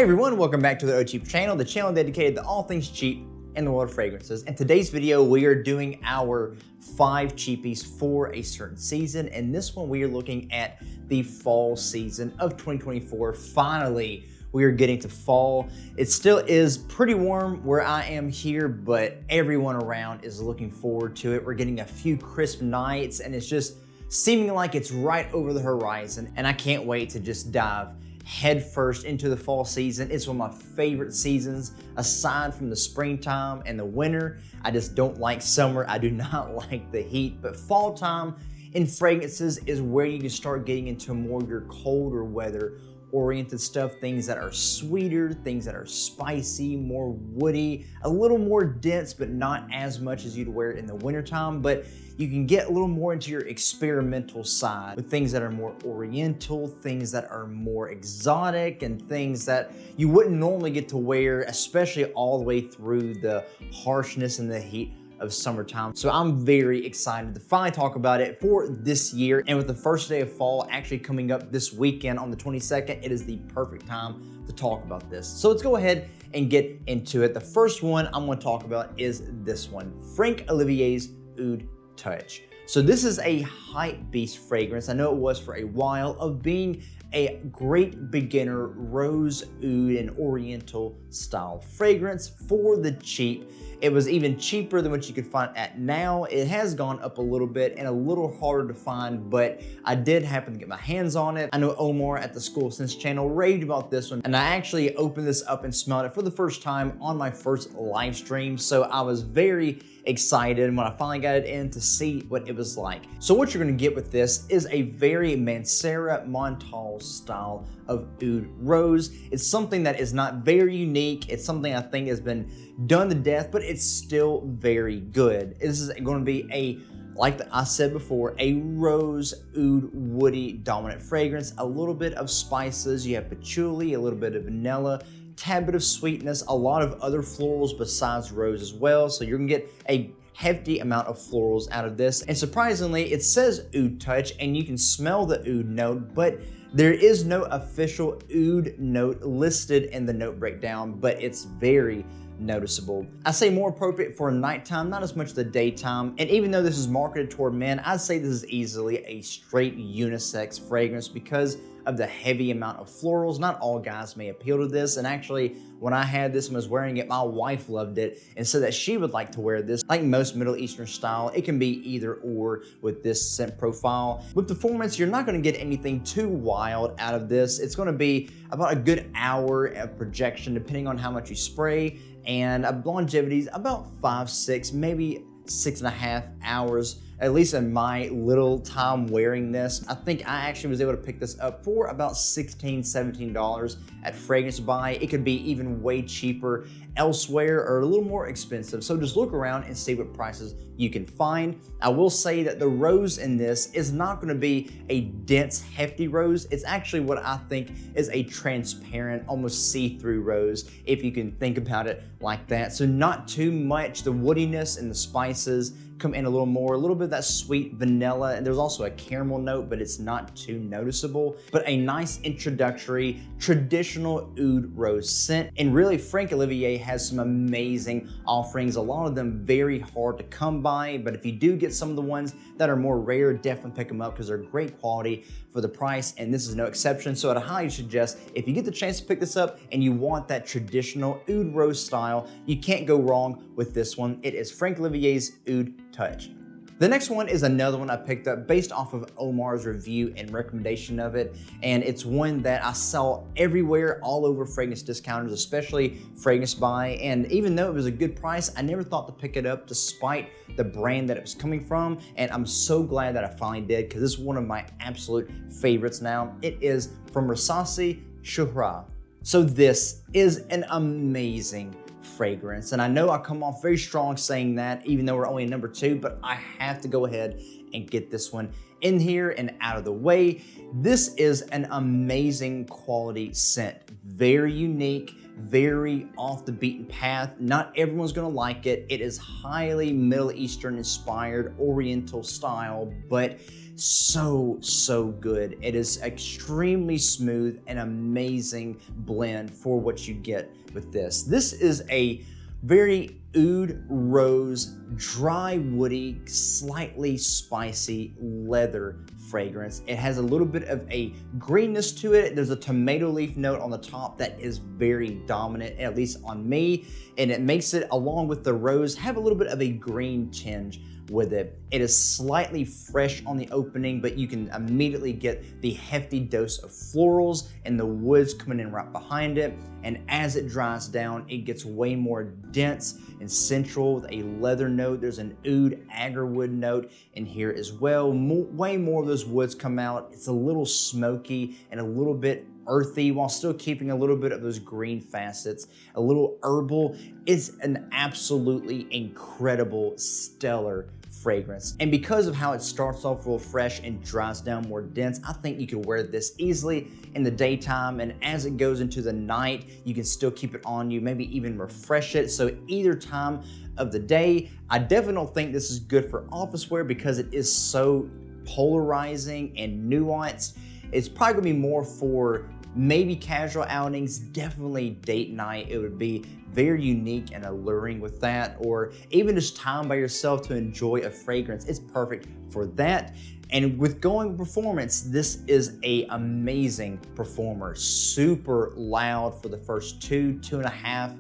everyone, welcome back to the Cheap channel, the channel dedicated to all things cheap in the world of fragrances. In today's video, we are doing our 5 cheapies for a certain season. And this one, we are looking at the fall season of 2024. Finally, we are getting to fall. It still is pretty warm where I am here, but everyone around is looking forward to it. We're getting a few crisp nights and it's just seeming like it's right over the horizon. And I can't wait to just dive head first into the fall season. It's one of my favorite seasons aside from the springtime and the winter. I just don't like summer. I do not like the heat, but fall time in fragrances is where you can start getting into more of your colder weather oriented stuff, things that are sweeter, things that are spicy, more woody, a little more dense, but not as much as you'd wear it in the wintertime. But you can get a little more into your experimental side with things that are more oriental, things that are more exotic, and things that you wouldn't normally get to wear, especially all the way through the harshness and the heat of summertime. So I'm very excited to finally talk about it for this year. And with the first day of fall actually coming up this weekend on the 22nd, it is the perfect time to talk about this. So let's go ahead and get into it. The first one I'm going to talk about is this one, Frank Olivier's Oud Touch. So this is a hype beast fragrance. I know it was for a while, of being a great beginner rose, oud, and oriental style fragrance for the cheap. It was even cheaper than what you could find at now. It has gone up a little bit and a little harder to find, but I did happen to get my hands on it. I know Omar at the School Sense channel raved about this one, and I actually opened this up and smelled it for the first time on my first live stream. So I was very excited when I finally got it in to see what it was like. So what you're gonna get with this is a very Mancera Montal style of oud rose. It's something that is not very unique. It's something I think has been done to death, but it's still very good. This is going to be a, like I said before, a rose, oud, woody dominant fragrance, a little bit of spices. You have patchouli, a little bit of vanilla, tad bit of sweetness, a lot of other florals besides rose as well. So you're gonna get a hefty amount of florals out of this. And surprisingly, it says Oud Touch and you can smell the oud note, but there is no official oud note listed in the note breakdown, but it's very noticeable. I say more appropriate for nighttime, not as much the daytime. And even though this is marketed toward men, I'd say this is easily a straight unisex fragrance because of the heavy amount of florals. Not all guys may appeal to this. And actually, when I had this and was wearing it, my wife loved it and said that she would like to wear this. Like most Middle Eastern style, it can be either or with this scent profile. With performance, you're not gonna get anything too wild out of this. It's gonna be about a good hour of projection, depending on how much you spray, and longevity is about 5, 6, maybe 6.5 hours, at least in my little time wearing this. I think I actually was able to pick this up for about $16, $17 at Fragrance Buy. It could be even way cheaper elsewhere or a little more expensive. So just look around and see what prices you can find. I will say that the rose in this is not gonna be a dense, hefty rose. It's actually what I think is a transparent, almost see-through rose, if you can think about it like that. So not too much. The woodiness and the spices come in a little more, a little bit of that sweet vanilla, and there's also a caramel note, but it's not too noticeable. But a nice introductory, traditional oud rose scent. And really, Frank Olivier has some amazing offerings, a lot of them very hard to come by, but if you do get some of the ones that are more rare, definitely pick them up because they're great quality for the price, and this is no exception. So I'd highly suggest, if you get the chance to pick this up and you want that traditional oud rose style, you can't go wrong with this one. It is Frank Olivier's Oud Touch. The next one is another one I picked up based off of Omar's review and recommendation of it, and it's one that I saw everywhere, all over fragrance discounters, especially Fragrance Buy, and even though it was a good price, I never thought to pick it up despite the brand that it was coming from, and I'm so glad that I finally did because this is one of my absolute favorites now. It is from Rasasi Shuhra. So this is an amazing fragrance, and I know I come off very strong saying that, even though we're only number 2, but I have to go ahead and get this one in here and out of the way. This is an amazing quality scent. Very unique, very off the beaten path. Not everyone's gonna like it. It is highly Middle Eastern inspired, Oriental style, but so good. It is extremely smooth and amazing blend for what you get with this. This is a very oud rose, dry woody, slightly spicy leather fragrance. It has a little bit of a greenness to it. There's a tomato leaf note on the top that is very dominant, at least on me, and it makes it, along with the rose, have a little bit of a green tinge with it. It is slightly fresh on the opening, but you can immediately get the hefty dose of florals and the woods coming in right behind it. And as it dries down, it gets way more dense and central with a leather note. There's an oud agarwood note in here as well. Way more of those woods come out. It's a little smoky and a little bit earthy while still keeping a little bit of those green facets, a little herbal. It's an absolutely incredible, stellar fragrance. And because of how it starts off real fresh and dries down more dense, I think you could wear this easily in the daytime, and as it goes into the night, you can still keep it on you, maybe even refresh it. So either time of the day, I definitely don't think this is good for office wear because it is so polarizing and nuanced. It's probably gonna be more for maybe casual outings, definitely date night. It would be very unique and alluring with that, or even just time by yourself to enjoy a fragrance. It's perfect for that. And with going performance, this is a amazing performer. Super loud for the first 2.5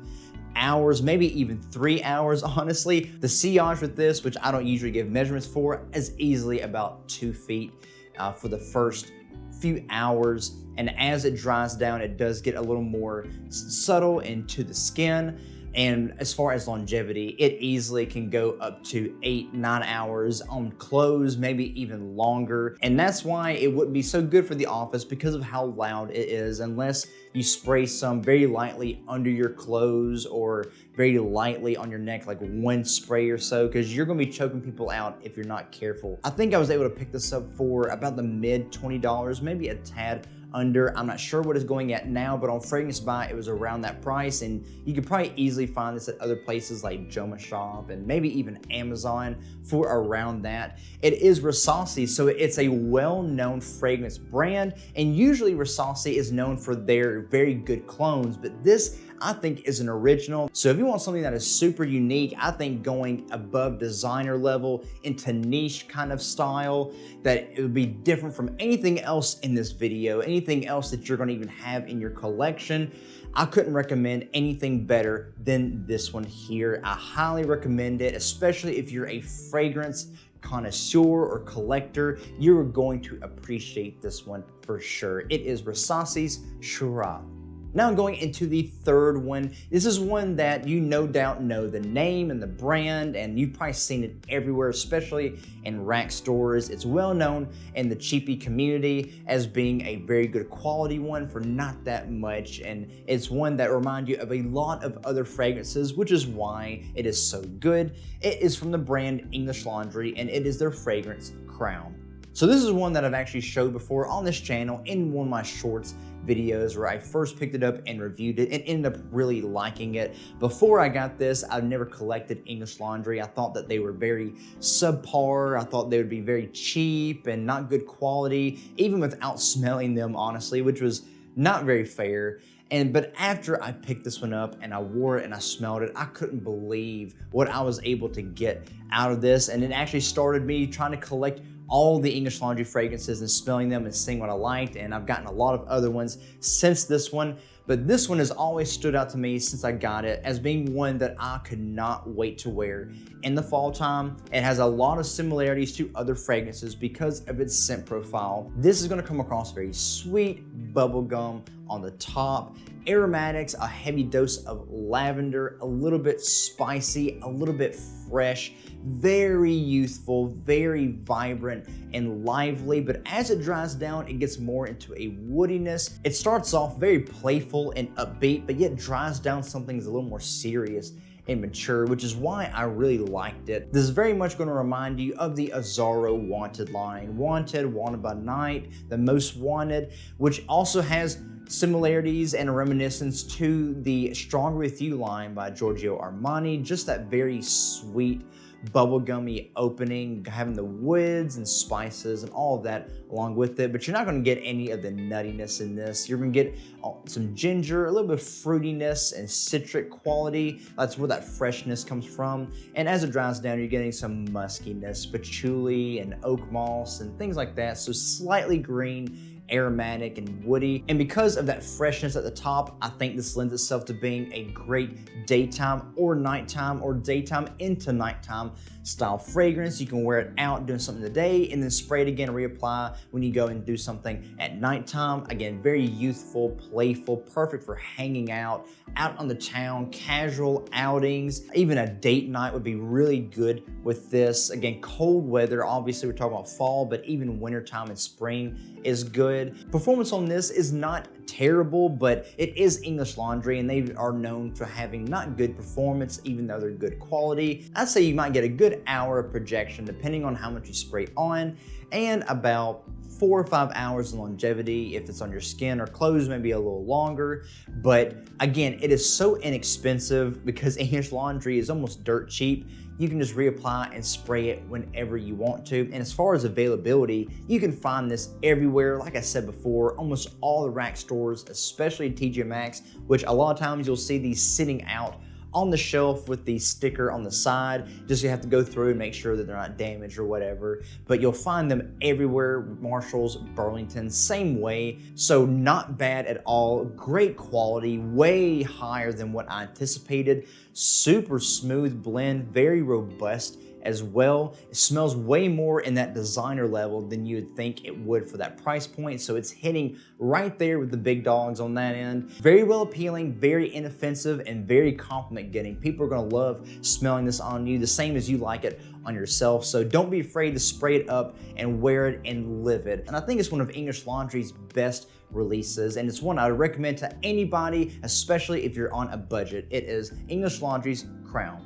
hours, maybe even 3 hours, honestly. The sillage with this, which I don't usually give measurements for, is easily about 2 feet for the first few hours. And as it dries down, it does get a little more subtle into the skin. And as far as longevity, it easily can go up to 8-9 hours on clothes, maybe even longer. And that's why it wouldn't be so good for the office, because of how loud it is, unless you spray some very lightly under your clothes or very lightly on your neck, like one spray or so, because you're gonna be choking people out if you're not careful. I think I was able to pick this up for about the mid $20, maybe a tad under. I'm not sure what it's going at now, but on Fragrance Buy, it was around that price, and you could probably easily find this at other places like Joma Shop and maybe even Amazon for around that. It is Rasasi, so it's a well-known fragrance brand, and usually Rasasi is known for their very good clones, but this I think is an original. So if you want something that is super unique, I think going above designer level into niche kind of style, that it would be different from anything else in this video, anything else that you're gonna even have in your collection, I couldn't recommend anything better than this one here. I highly recommend it, especially if you're a fragrance connoisseur or collector. You're going to appreciate this one for sure. It is Rasasi's Shura. Now going into the third one. This is one that you no doubt know the name and the brand, and you've probably seen it everywhere, especially in rack stores. It's well known in the cheapie community as being a very good quality one for not that much, and it's one that reminds you of a lot of other fragrances, which is why it is so good. It is from the brand English Laundry, and it is their fragrance Crown. So this is one that I've actually showed before on this channel in one of my shorts videos where I first picked it up and reviewed it and ended up really liking it. Before I got this, I've never collected English Laundry. I thought that they were very subpar. I thought they would be very cheap and not good quality, even without smelling them, honestly, which was not very fair. But after I picked this one up and I wore it and I smelled it, I couldn't believe what I was able to get out of this. And it actually started me trying to collect all the English Laundry fragrances and smelling them and seeing what I liked. And I've gotten a lot of other ones since this one, but this one has always stood out to me since I got it as being one that I could not wait to wear in the fall time. It has a lot of similarities to other fragrances because of its scent profile. This is gonna come across very sweet, bubblegum on the top, aromatics, a heavy dose of lavender, a little bit spicy, a little bit fresh, very youthful, very vibrant and lively, but as it dries down, it gets more into a woodiness. It starts off very playful and upbeat, but yet dries down something that's a little more serious and mature, which is why I really liked it. This is very much going to remind you of the Azzaro Wanted line. Wanted, Wanted by Night, The Most Wanted, which also has similarities and a reminiscence to the Stronger With You line by Giorgio Armani. Just that very sweet, bubblegummy opening, having the woods and spices and all of that along with it, but you're not going to get any of the nuttiness in this. You're going to get some ginger, a little bit of fruitiness and citric quality. That's where that freshness comes from. And as it dries down, you're getting some muskiness, patchouli and oak moss and things like that. So slightly green, aromatic and woody. And because of that freshness at the top, I think this lends itself to being a great daytime or nighttime or daytime into nighttime style fragrance. You can wear it out doing something today and then spray it again, reapply when you go and do something at nighttime. Again, very youthful, playful, perfect for hanging out on the town, casual outings. Even a date night would be really good with this. Again, cold weather, obviously we're talking about fall, but even wintertime and spring is good. Performance on this is not terrible, but it is English Laundry and they are known for having not good performance, even though they're good quality. I'd say you might get a good hour of projection depending on how much you spray on, and about 4 or 5 hours of longevity if it's on your skin or clothes, maybe a little longer. But again, it is so inexpensive because English Laundry is almost dirt cheap. You can just reapply and spray it whenever you want to. And as far as availability, you can find this everywhere. Like I said before, almost all the rack stores, especially TJ Maxx, which a lot of times you'll see these sitting out on the shelf with the sticker on the side. Just you have to go through and make sure that they're not damaged or whatever. But you'll find them everywhere. Marshalls, Burlington, same way. So not bad at all. Great quality, way higher than what I anticipated. Super smooth blend, very robust as well. It smells way more in that designer level than you would think it would for that price point. So it's hitting right there with the big dogs on that end. Very well appealing, very inoffensive, and very compliment getting. People are gonna love smelling this on you the same as you like it on yourself. So don't be afraid to spray it up and wear it and live it. And I think it's one of English Laundry's best releases, and it's one I would recommend to anybody, especially if you're on a budget. It is English Laundry's Crown.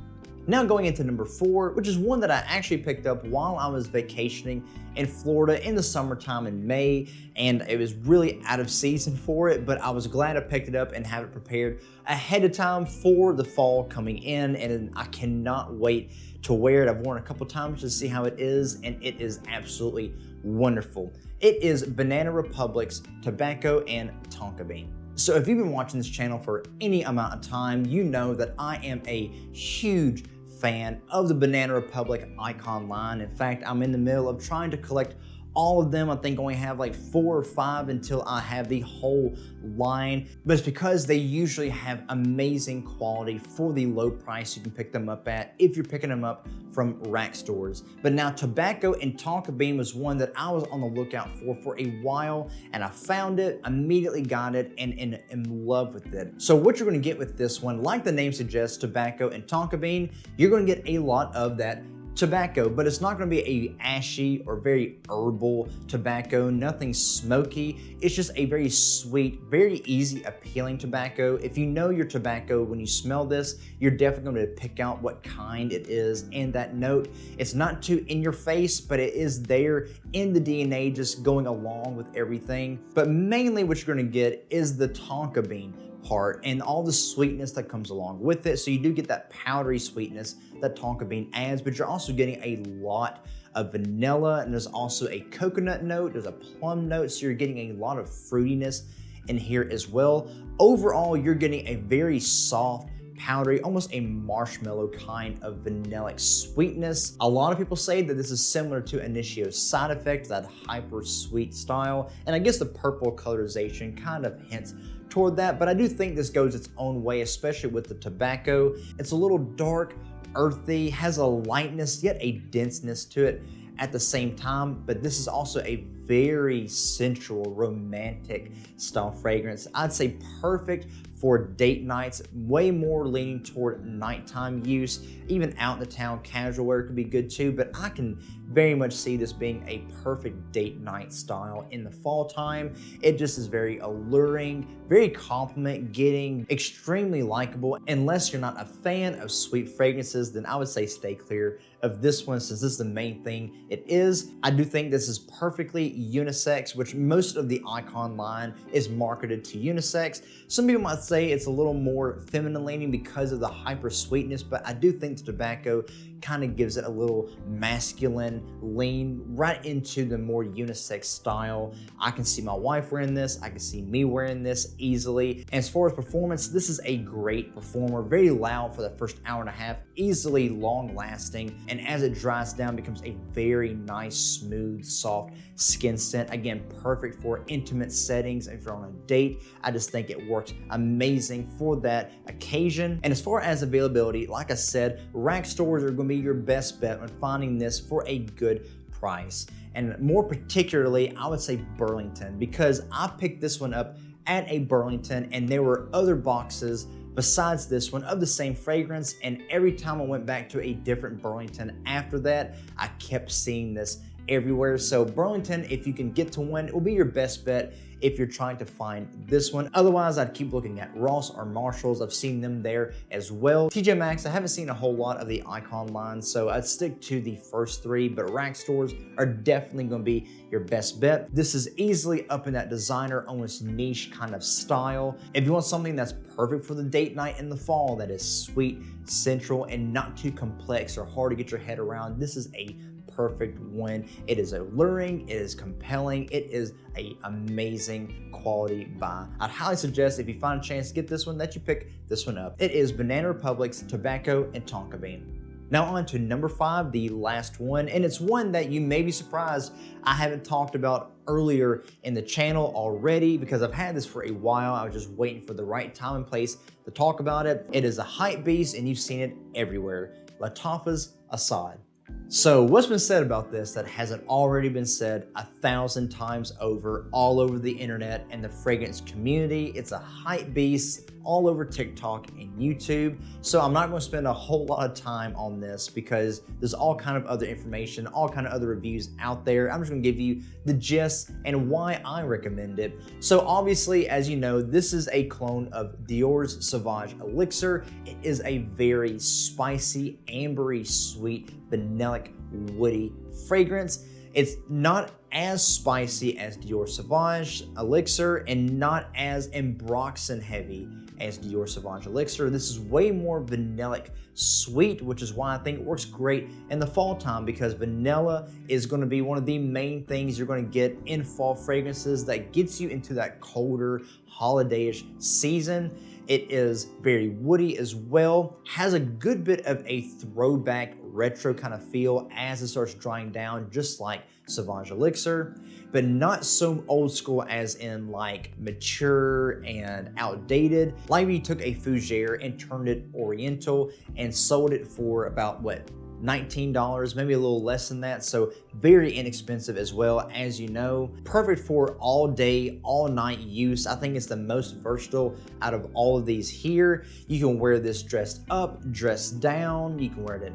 Now going into number 4, which is one that I actually picked up while I was vacationing in Florida in the summertime in May, and it was really out of season for it, but I was glad I picked it up and have it prepared ahead of time for the fall coming in, and I cannot wait to wear it. I've worn it a couple times to see how it is, and it is absolutely wonderful. It is Banana Republic's Tobacco and Tonka Bean. So if you've been watching this channel for any amount of time, you know that I am a huge fan of the Banana Republic Icon line. In fact, I'm in the middle of trying to collect all of them. I think I only have like 4 or 5 until I have the whole line, but it's because they usually have amazing quality for the low price you can pick them up at if you're picking them up from rack stores. But now Tobacco and Tonka Bean was one that I was on the lookout for a while, and I found it, immediately got it, and in love with it. So what you're gonna get with this one, like the name suggests, Tobacco and Tonka Bean, you're gonna get a lot of that tobacco, but it's not going to be a ashy or very herbal tobacco, nothing smoky. It's just a very sweet, very easy appealing tobacco. If you know your tobacco, when you smell this, you're definitely going to pick out what kind it is and that note. It's not too in your face, but it is there in the DNA, just going along with everything. But mainly what you're going to get is the Tonka Bean part and all the sweetness that comes along with it. So you do get that powdery sweetness that Tonka Bean adds, but you're also getting a lot of vanilla, and there's also a coconut note, there's a plum note, so you're getting a lot of fruitiness in here as well. Overall, you're getting a very soft, powdery, almost a marshmallow kind of vanillic sweetness. A lot of people say that this is similar to Initio's Side Effect, that hyper sweet style, and I guess the purple colorization kind of hints toward that, but I do think this goes its own way, especially with the tobacco. It's a little dark, earthy, has a lightness yet a denseness to it at the same time, but this is also a very sensual, romantic style fragrance. I'd say perfect for date nights, way more leaning toward nighttime use. Even out in the town, casual wear could be good too, but I can very much see this being a perfect date night style in the fall time. It just is very alluring, very compliment getting, extremely likable. Unless you're not a fan of sweet fragrances, then I would say stay clear of this one, since this is the main thing it is. I do think this is perfectly unisex, which most of the Icon line is marketed to unisex. Some people might say it's a little more feminine leaning because of the hyper sweetness, but I do think the tobacco kind of gives it a little masculine lean right into the more unisex style. I can see my wife wearing this, I can see me wearing this easily. And as far as performance, this is a great performer, very loud for the first hour and a half, easily long lasting, and as it dries down becomes a very nice, smooth, soft skin scent. Again, perfect for intimate settings. If you're on a date, I just think it works amazing for that occasion. And as far as availability, like I said, rack stores are going to be your best bet when finding this for a good price. And more particularly, I would say Burlington, because I picked this one up at a Burlington and there were other boxes besides this one of the same fragrance, and every time I went back to a different Burlington after that, I kept seeing this everywhere. So Burlington, if you can get to one, it will be your best bet if you're trying to find this one. Otherwise, I'd keep looking at Ross or Marshalls. I've seen them there as well. TJ Maxx, I haven't seen a whole lot of the Icon line, so I'd stick to the first three, but rack stores are definitely gonna be your best bet. This is easily up in that designer, almost niche kind of style. If you want something that's perfect for the date night in the fall, that is sweet, sensual, and not too complex or hard to get your head around, this is a perfect one. It is alluring, it is compelling, it is an amazing quality buy. I'd highly suggest, if you find a chance to get this one, that you pick this one up. It is Banana Republic's Tobacco and Tonka Bean. Now on to number 5, the last one, and it's one that you may be surprised I haven't talked about earlier in the channel already, because I've had this for a while. I was just waiting for the right time and place to talk about it. It is a hype beast and you've seen it everywhere. Lattafa's Assad. So what's been said about this that hasn't already been said 1,000 times over, all over the internet and the fragrance community? It's a hype beast all over TikTok and YouTube. So I'm not going to spend a whole lot of time on this because there's all kind of other information, all kind of other reviews out there. I'm just going to give you the gist and why I recommend it. So obviously, as you know, this is a clone of Dior's Sauvage Elixir. It is a very spicy, ambery, sweet, vanillic, woody fragrance. It's not as spicy as Dior Sauvage Elixir and not as ambroxan heavy as Dior Sauvage Elixir. This is way more vanillic sweet, which is why I think it works great in the fall time, because vanilla is going to be one of the main things you're going to get in fall fragrances that gets you into that colder, holiday-ish season. It is very woody as well, has a good bit of a throwback retro kind of feel as it starts drying down, just like Sauvage Elixir, but not so old school as in like mature and outdated. Like if you took a fougere and turned it oriental and sold it for about what, $19, maybe a little less than that. So very inexpensive as well, as you know. Perfect for all day, all night use. I think it's the most versatile out of all of these here. You can wear this dressed up, dressed down. You can wear it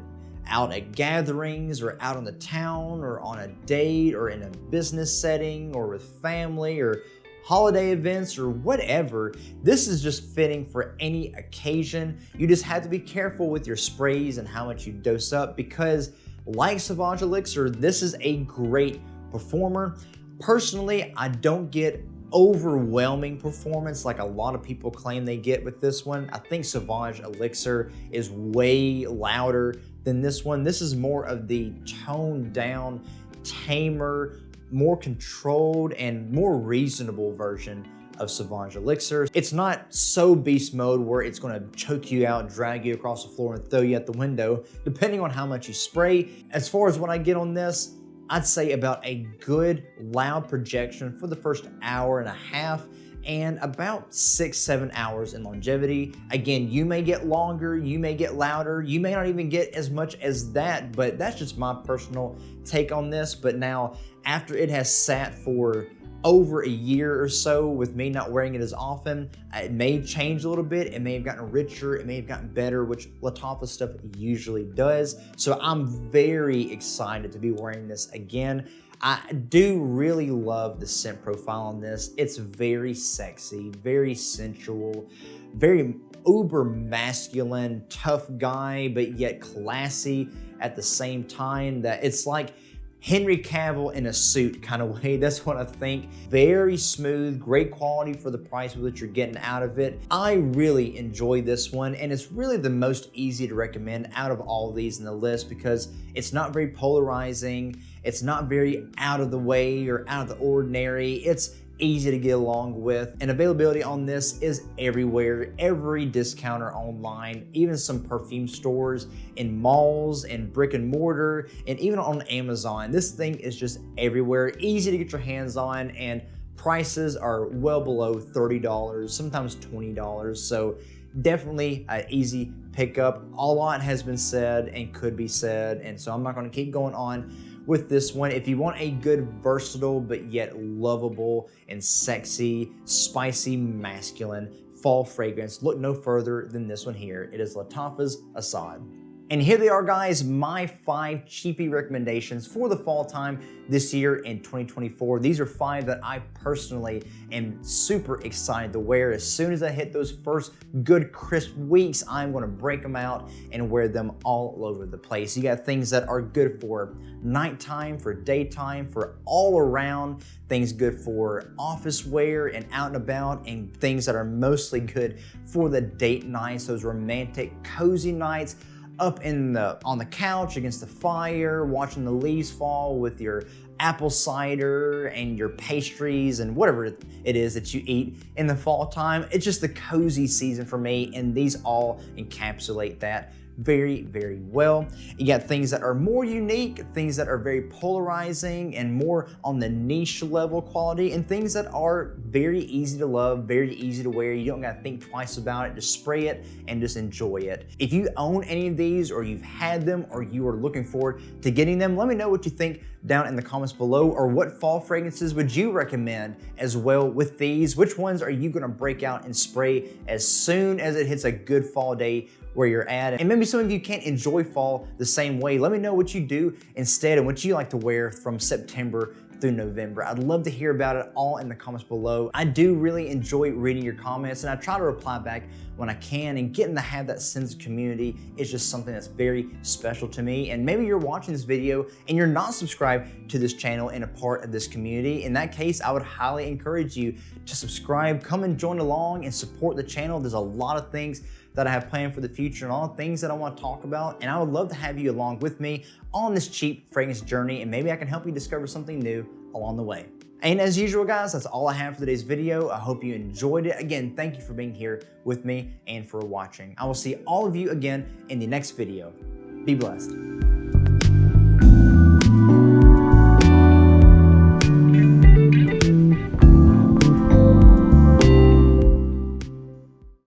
out at gatherings or out on the town or on a date or in a business setting or with family or holiday events or whatever. This is just fitting for any occasion. You just have to be careful with your sprays and how much you dose up, because like Sauvage Elixir, this is a great performer. Personally, I don't get overwhelming performance like a lot of people claim they get with this one. I think Sauvage Elixir is way louder than this one. This is more of the toned down, tamer, more controlled and more reasonable version of Sauvage Elixir. It's not so beast mode where it's going to choke you out, drag you across the floor and throw you out the window, depending on how much you spray. As far as what I get on this, I'd say about a good loud projection for the first hour and a half, and about 6-7 hours in longevity. Again, you may get longer, you may get louder, you may not even get as much as that, but that's just my personal take on this. But now, after it has sat for over a year or so with me not wearing it as often, it may change a little bit. It may have gotten richer, it may have gotten better, which Lattafa stuff usually does. So I'm very excited to be wearing this again. I do really love the scent profile on this. It's very sexy, very sensual, very uber masculine, tough guy, but yet classy at the same time. That it's like Henry Cavill in a suit kind of way. That's what I think. Very smooth, great quality for the price that you're getting out of it. I really enjoy this one, and it's really the most easy to recommend out of all of these in the list because it's not very polarizing. It's not very out of the way or out of the ordinary. It's easy to get along with, and availability on this is everywhere. Every discounter online, even some perfume stores, in malls and brick and mortar, and even on Amazon. This thing is just everywhere, easy to get your hands on, and prices are well below $30, sometimes $20. So definitely an easy pickup. A lot has been said and could be said, and so I'm not going to keep going on with this one. If you want a good, versatile, but yet lovable and sexy, spicy, masculine fall fragrance, look no further than this one here. It is Lattafa's Assad. And here they are, guys, my 5 cheapie recommendations for the fall time this year in 2024. These are 5 that I personally am super excited to wear. As soon as I hit those first good crisp weeks, I'm gonna break them out and wear them all over the place. You got things that are good for nighttime, for daytime, for all around, things good for office wear and out and about, and things that are mostly good for the date nights, those romantic, cozy nights, up on the couch against the fire, watching the leaves fall with your apple cider and your pastries and whatever it is that you eat in the fall time. It's just the cozy season for me, and these all encapsulate that very, very well. You got things that are more unique, things that are very polarizing and more on the niche level quality, and things that are very easy to love, very easy to wear. You don't gotta think twice about it, just spray it and just enjoy it. If you own any of these, or you've had them, or you are looking forward to getting them, let me know what you think down in the comments below, or what fall fragrances would you recommend as well with these? Which ones are you gonna break out and spray as soon as it hits a good fall day where you're at? And maybe some of you can't enjoy fall the same way. Let me know what you do instead and what you like to wear from September through November. I'd love to hear about it all in the comments below. I do really enjoy reading your comments, and I try to reply back when I can, and getting to have that sense of community is just something that's very special to me. And maybe you're watching this video and you're not subscribed to this channel and a part of this community. In that case, I would highly encourage you to subscribe, come and join along and support the channel. There's a lot of things that I have planned for the future and all the things that I want to talk about, and I would love to have you along with me on this cheap fragrance journey, and maybe I can help you discover something new along the way. And as usual, guys, that's all I have for today's video. I hope you enjoyed it. Again, thank you for being here with me and for watching. I will see all of you again in the next video. Be blessed.